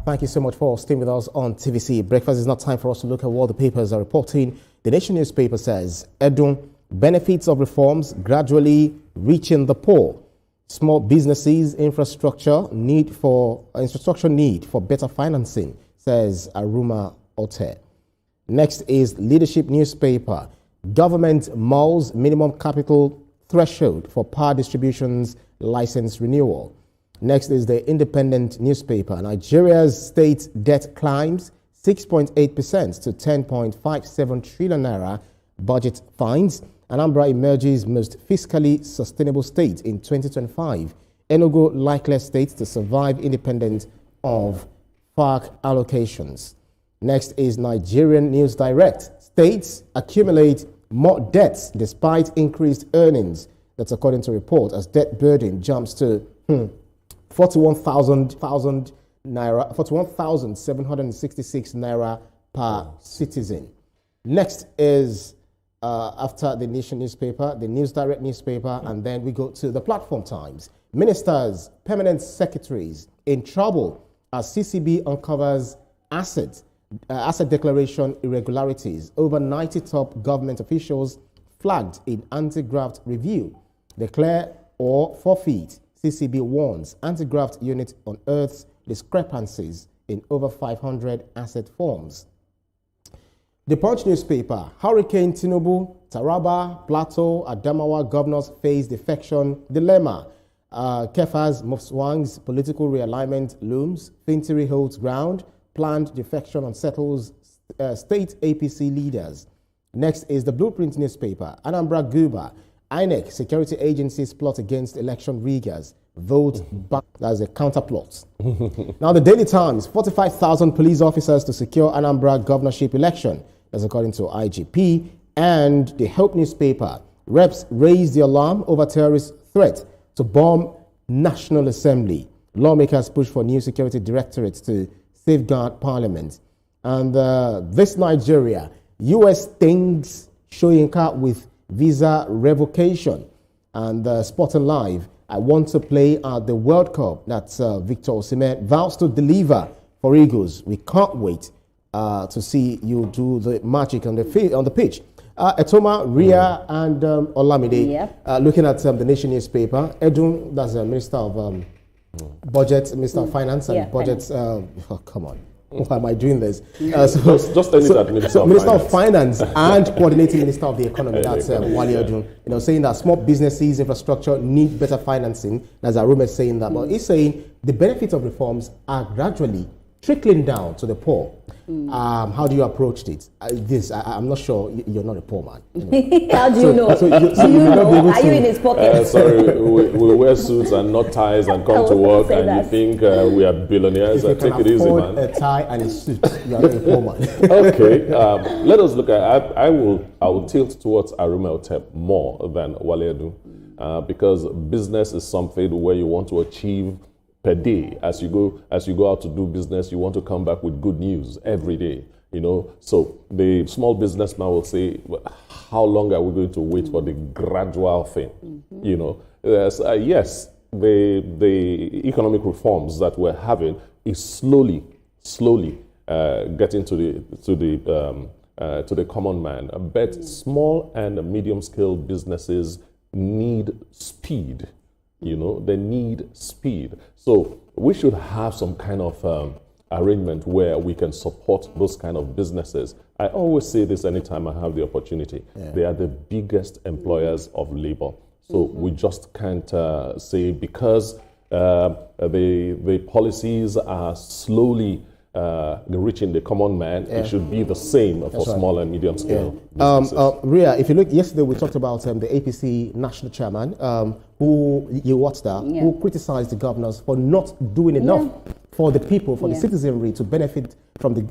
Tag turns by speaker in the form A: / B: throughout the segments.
A: Thank you so much for staying with us on TVC Breakfast. It's not time for us to look at what the papers are reporting. The Nation newspaper says, Edun, benefits of reforms gradually reaching the poor. Small businesses, infrastructure need for better financing, says Aruma Ote. Next is Leadership newspaper. Government mulls minimum capital threshold for power distribution's license renewal. Next is the Independent newspaper. Nigeria's state debt climbs 6.8% to 10.57 trillion naira. Budget finds Anambra emerges most fiscally sustainable state in 2025. Enugu likeliest state to survive independent of FARC allocations. Next is Nigerian News Direct. States accumulate more debts despite increased earnings. That's according to report, as debt burden jumps to 41,766 naira per citizen. Next is after the Nation newspaper, the News Direct newspaper, and then we go to the Platform Times. Ministers, permanent secretaries in trouble as CCB uncovers asset declaration irregularities. Over 90 top government officials flagged in anti-graft review. Declare or forfeit. CCB warns anti-graft unit unearths discrepancies in over 500 asset forms. The Punch newspaper, Hurricane Tinubu, Taraba, Plateau, Adamawa governors face defection dilemma. Kefa's Mufswang's political realignment looms. Fintiri holds ground. Planned defection unsettles state APC leaders. Next is the Blueprint newspaper, Anambra Guba. INEC, security agencies plot against election riggers. Vote back. That's a counterplot. Now, the Daily Times, 45,000 police officers to secure Anambra governorship election. That's according to IGP. And the Hope newspaper, reps raise the alarm over terrorist threat to bomb National Assembly. Lawmakers push for new security directorates to safeguard parliament. And this Nigeria, US stings Soyinka with visa revocation. And Sport and Live, I want to play at the World Cup. That's Victor Osimhen vows to deliver for Eagles. We can't wait to see you do the magic on the pitch. Etoma, Ria, and Olamide. Looking at the Nation newspaper, Edun, that's the Minister of Budget, Minister of Finance and Budget. Oh, come on. Why am I doing this? Minister of Finance and Coordinating Minister of the Economy, that's Wale Edun, saying that small businesses, infrastructure need better financing. As Aruma is saying that, but he's saying the benefits of reforms are gradually trickling down to the poor. How do you approach it? I'm not sure you're not a poor man.
B: How do you know? Are you in his pocket?
C: Sorry, we wear suits and not ties and come to work, and you think we are billionaires.
A: If you
C: take it easy, man.
A: A tie and a suit, you are not a poor man.
C: Okay, let us look at. I will tilt towards Aruma Otep more than Wale Edun, because business is something where you want to achieve per day. As you go out to do business, you want to come back with good news every day, So the small businessman will say, well, how long are we going to wait for the gradual thing? Yes, the economic reforms that we're having is slowly getting to the common man. But small and medium scale businesses need speed. They need speed. So we should have some kind of arrangement where we can support those kind of businesses. I always say this anytime I have the opportunity. Yeah. They are the biggest employers of labor. So we just can't say because the policies are slowly reaching the common man, it should be the same for small and medium scale businesses.
A: Ria, if you look, yesterday we talked about the APC national chairman, who criticized the governors for not doing enough for the people, for the citizenry to benefit from the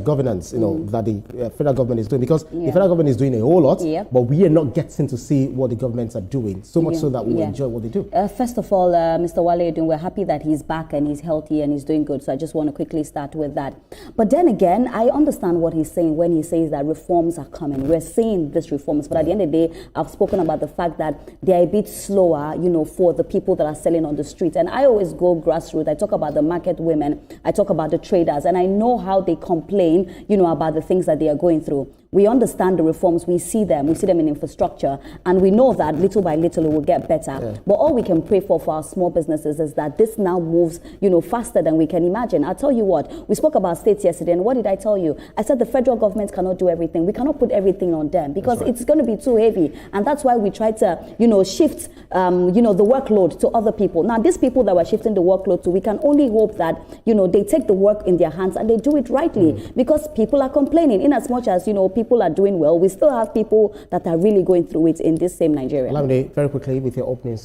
A: governance, that the federal government is doing. Because the federal government is doing a whole lot, but we are not getting to see what the governments are doing, so much so that we enjoy what they do.
B: First of all, Mr. Wale Edun, we're happy that he's back and he's healthy and he's doing good. So I just want to quickly start with that. But then again, I understand what he's saying when he says that reforms are coming. We're seeing these reforms, but at the end of the day, I've spoken about the fact that they're a bit slower, for the people that are selling on the street. And I always go grassroots. I talk about the market where women, I talk about the traders, and I know how they complain, about the things that they are going through. We understand the reforms, we see them in infrastructure, and we know that little by little it will get better. Yeah. But all we can pray for our small businesses is that this now moves, faster than we can imagine. I'll tell you what, we spoke about states yesterday, and what did I tell you? I said the federal government cannot do everything. We cannot put everything on them because it's going to be too heavy. And that's why we try to, shift, the workload to other people. Now, these people that we're shifting the workload to, we can only hope that, they take the work in their hands and they do it rightly, because people are complaining. In as much as, people are doing well, we still have people that are really going through it in this same Nigeria.
A: Lamide, very quickly with your opening.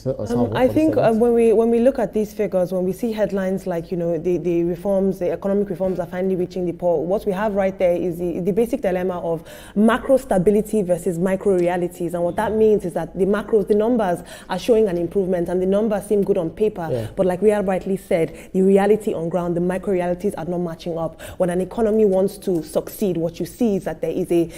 D: I think when we look at these figures, when we see headlines like, the reforms, the economic reforms are finally reaching the poor, what we have right there is the basic dilemma of macro stability versus micro realities. And what that means is that the macros, the numbers are showing an improvement and the numbers seem good on paper, but like Ria rightly said, the reality on ground, the micro realities are not matching up. When an economy wants to succeed, what you see is that there is a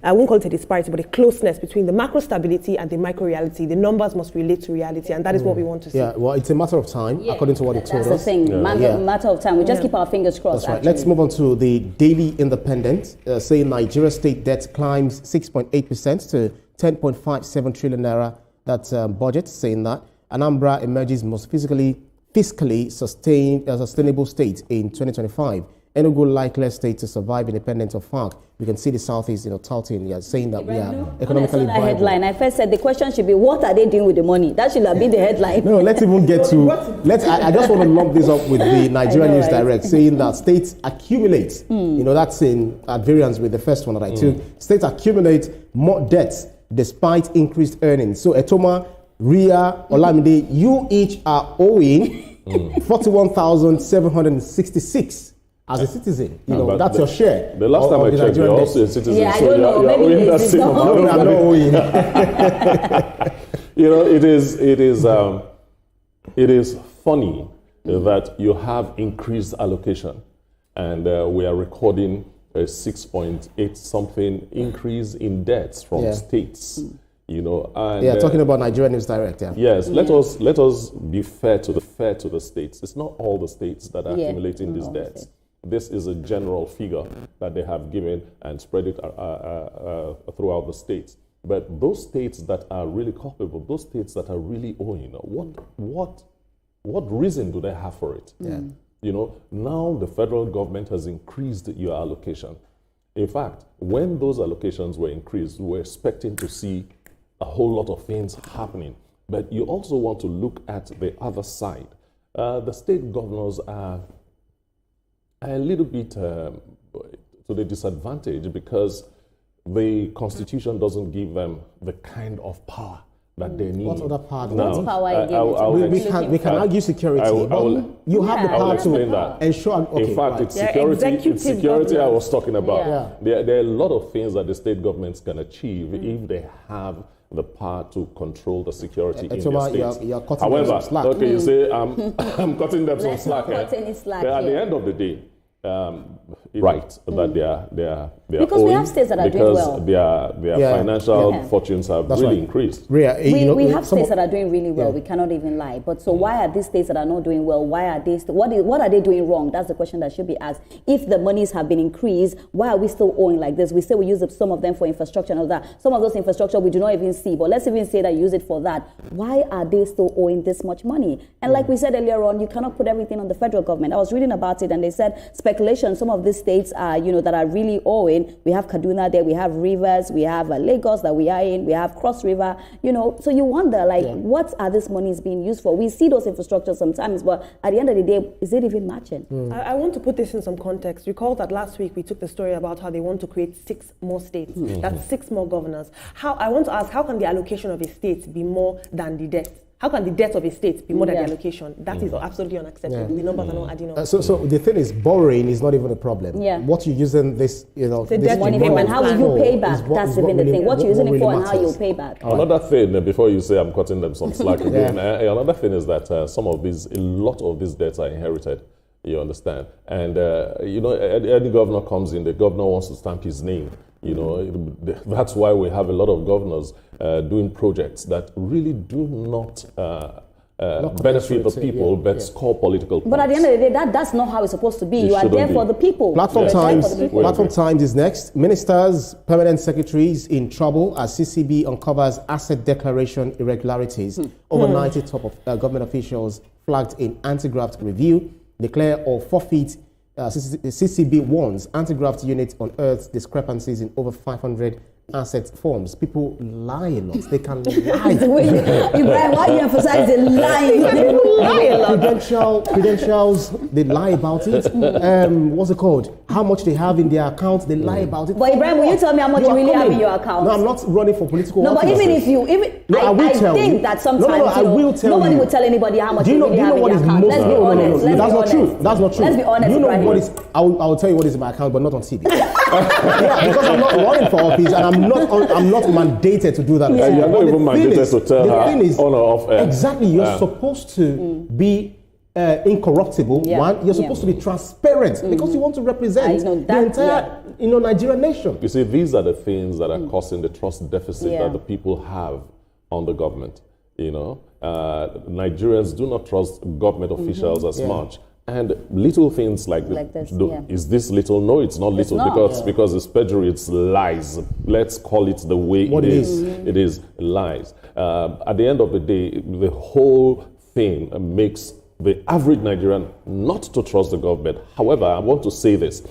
D: I won't call it a disparity, but a closeness between the macro stability and the micro reality. The numbers must relate to reality, and that is what we want to see.
A: Yeah, well, it's a matter of time, according to what it told us.
B: That's the thing, matter of time. We just keep our fingers crossed.
A: That's right. Let's move on to the Daily Independent, saying Nigeria state debt climbs 6.8% to 10.57 trillion naira. That's budget, saying that Anambra emerges most fiscally sustainable state in 2025. Enugu likely state to survive independence of FARC. We can see the Southeast, touting, saying that we are economically viable.
B: Headline. I first said the question should be, what are they doing with the money? That should have been the headline.
A: No, let's even get to. I just want to lump this up with the Nigerian News Direct, saying that states accumulate. That's at variance with the first one that I took. States accumulate more debts despite increased earnings. So Etoma, Ria, Olamide, you each are owing 41,766. As a citizen, that's your share.
C: The last time I checked, you're also a citizen.
B: Yeah, I don't know. Maybe
C: owing that same amount.
A: No, I'm not owing.
C: It is funny that you have increased allocation, and we are recording a 6.8 something increase in debts from states. And,
A: talking about Nigerian News Direct.
C: Yes, let us be fair to the states. It's not all the states that are accumulating these debts. This is a general figure that they have given and spread it throughout the states. But those states that are really culpable, those states that are really owing, what reason do they have for it? Now the federal government has increased your allocation. In fact, when those allocations were increased, we were expecting to see a whole lot of things happening. But you also want to look at the other side. The state governors are a little bit to the disadvantage because the Constitution doesn't give them the kind of power that they need.
A: What other power?
B: What power
A: we can argue security, you have the power to ensure.
C: In fact, it's security I was talking about. There are a lot of things that the state governments can achieve if they have the power to control the security in their states. However, you say I'm cutting them some slack. But at the end of the day, that they are
B: because we have states that are doing well.
C: Their financial fortunes have really increased.
B: We have states that are doing really well. We cannot even lie. But so why are these states that are not doing well? Why are they? What are they doing wrong? That's the question that should be asked. If the monies have been increased, why are we still owing like this? We say we use some of them for infrastructure and all that. Some of those infrastructure we do not even see. But let's even say that you use it for that. Why are they still owing this much money? And like we said earlier on, you cannot put everything on the federal government. I was reading about it, and they said speculation. Some of these states are, that are really owing. We have Kaduna there, we have Rivers, we have Lagos that we are in, we have Cross River, So you wonder, what are these monies being used for? We see those infrastructures sometimes, but at the end of the day, is it even matching?
D: I want to put this in some context. Recall that last week we took the story about how they want to create 6 more states. That's 6 more governors. I want to ask, how can the allocation of a state be more than the debt? How can the debt of a state be more than the allocation? That is absolutely unacceptable. The numbers are not adding up.
A: So the thing is, borrowing is not even a problem. What you're using this, this
B: money for, and how will you pay back? That's even the thing. What you're using it for and how you'll pay back.
C: Another thing, before you say I'm cutting them some slack again, another thing is that a lot of these debts are inherited. You understand? And, any governor comes in, the governor wants to stamp his name. That's why we have a lot of governors doing projects that really do not benefit the people, but score political points.
B: But at the end of the day, that's not how it's supposed to be. You are there for the people.
A: Platform Times is next. Ministers, permanent secretaries in trouble as CCB uncovers asset declaration irregularities. Over 90 top of government officials flagged in anti-graft review, declare or forfeit. CCB warns anti-graft unit unearths discrepancies in over 500 asset forms. People lie a lot. They can lie.
B: Ibrahim, why you emphasize the lying? People lie a lot.
A: Credentials, they lie about it. What's it called? How much they have in their account, they lie about it.
B: But Ibrahim, will you tell me how much you really have in your account?
A: No, I'm not running for political
B: office. No, but even if you, I think that sometimes nobody will tell anybody how much you really have in your account. Let's be honest.
A: That's not true. That's not true.
B: Let's be honest.
A: You know what is? I will tell you what is in my account, but not on TV. Because I'm not running for office, and I'm not mandated to do that.
C: Yeah. You're not even mandated to tell her on or off air.
A: Exactly. You're supposed to be incorruptible. One, you're supposed to be transparent because you want to represent the entire Nigerian nation.
C: You see, these are the things that are causing the trust deficit that the people have on the government. Nigerians do not trust government officials as much. And little things like this, is this little? No, it's not little, because it's perjury, it's lies. Let's call it the way it is. It is lies. At the end of the day, the whole thing makes the average Nigerian not to trust the government. However, I want to say this.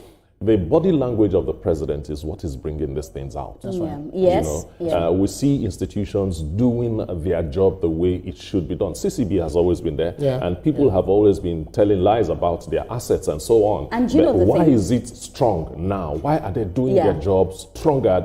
C: The body language of the president is what is bringing these things out.
B: That's right. Yes.
C: We see institutions doing their job the way it should be done. CCB has always been there, and people have always been telling lies about their assets and so on.
B: And
C: why is it strong now? Why are they doing their jobs stronger?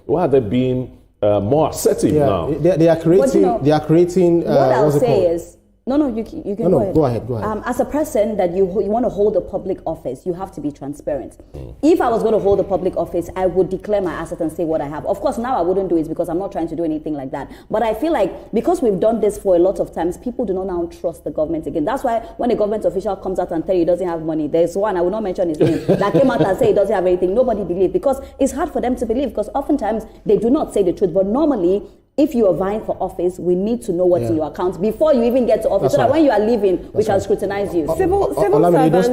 C: Why are they being more assertive now?
A: They are creating.
B: What I'll say is. No, you can
A: go ahead. Go ahead.
B: As a person that you want to hold a public office, you have to be transparent. If I was going to hold a public office, I would declare my assets and say what I have. Of course, now I wouldn't do it because I'm not trying to do anything like that. But I feel like because we've done this for a lot of times, people do not now trust the government again. That's why when a government official comes out and tells you he doesn't have money, there's one, I will not mention his name, that came out and say he doesn't have anything. Nobody believes because it's hard for them to believe because oftentimes they do not say the truth. But normally, if you are vying for office, we need to know what's in your account before you even get to office, that when you are leaving, we can scrutinize you.
D: Civil servants.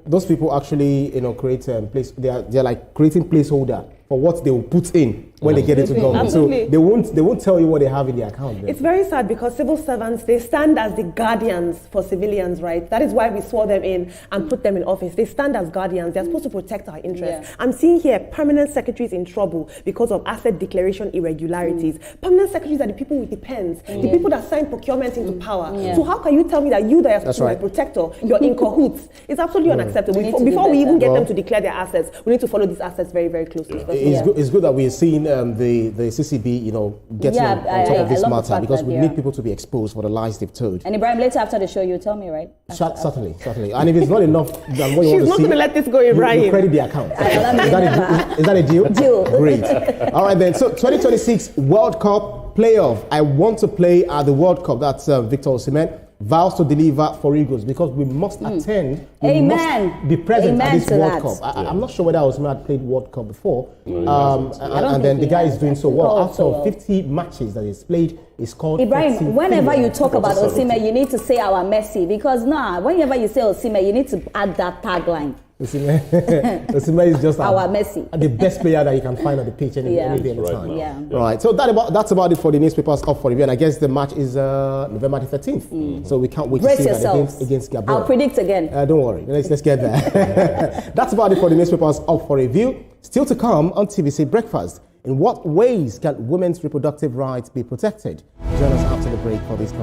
A: Those people actually, create place. They are like creating placeholder for what they will put in when they get into government.
D: Absolutely.
A: So they won't tell you what they have in their account. Then.
D: It's very sad because civil servants, they stand as the guardians for civilians, right? That is why we swore them in and put them in office. They stand as guardians. They're supposed to protect our interests. Yeah. I'm seeing here permanent secretaries in trouble because of asset declaration irregularities. Permanent secretaries are the people with the pens, the people that sign procurement into power. Yeah. So how can you tell me that you that are supposed to be a protector, you're in cahoots? It's absolutely unacceptable. Before we even get them to declare their assets, we need to follow these assets very, very closely.
A: It's good that we're seeing the CCB, getting on top of this matter because we need people to be exposed for the lies they've told.
B: And Ibrahim, later after the show, you'll tell me, right?
A: Certainly. And if it's not enough than what you want to see,
D: she's not going to let this go, Ibrahim.
A: You credit the account. Is that a deal?
B: Deal.
A: Great. All right then. So 2026 World Cup playoff. I want to play at the World Cup. That's Victor Osimhen. Vows to deliver for Eagles because we must attend. We must be present at this World Cup. I'm not sure whether Osimhen had played World Cup before. And then the guy is doing so well. After 50 matches that he's played, it's called
B: Ibrahim, whenever you talk about Osimhen, you need to say our Messi because whenever you say Osimhen, you need to add that tagline.
A: Osimhen is just
B: our Messi,
A: the best player that you can find on the pitch any day, anytime.
B: Yeah.
A: Right. So that's about it for the newspapers up for review. And I guess the match is November the 13th. So we can't wait to see that against Gabon.
B: I'll predict again.
A: Don't worry. Let's get there. That's about it for the newspapers up for review. Still to come on TVC Breakfast. In what ways can women's reproductive rights be protected? Join us after the break for this conversation.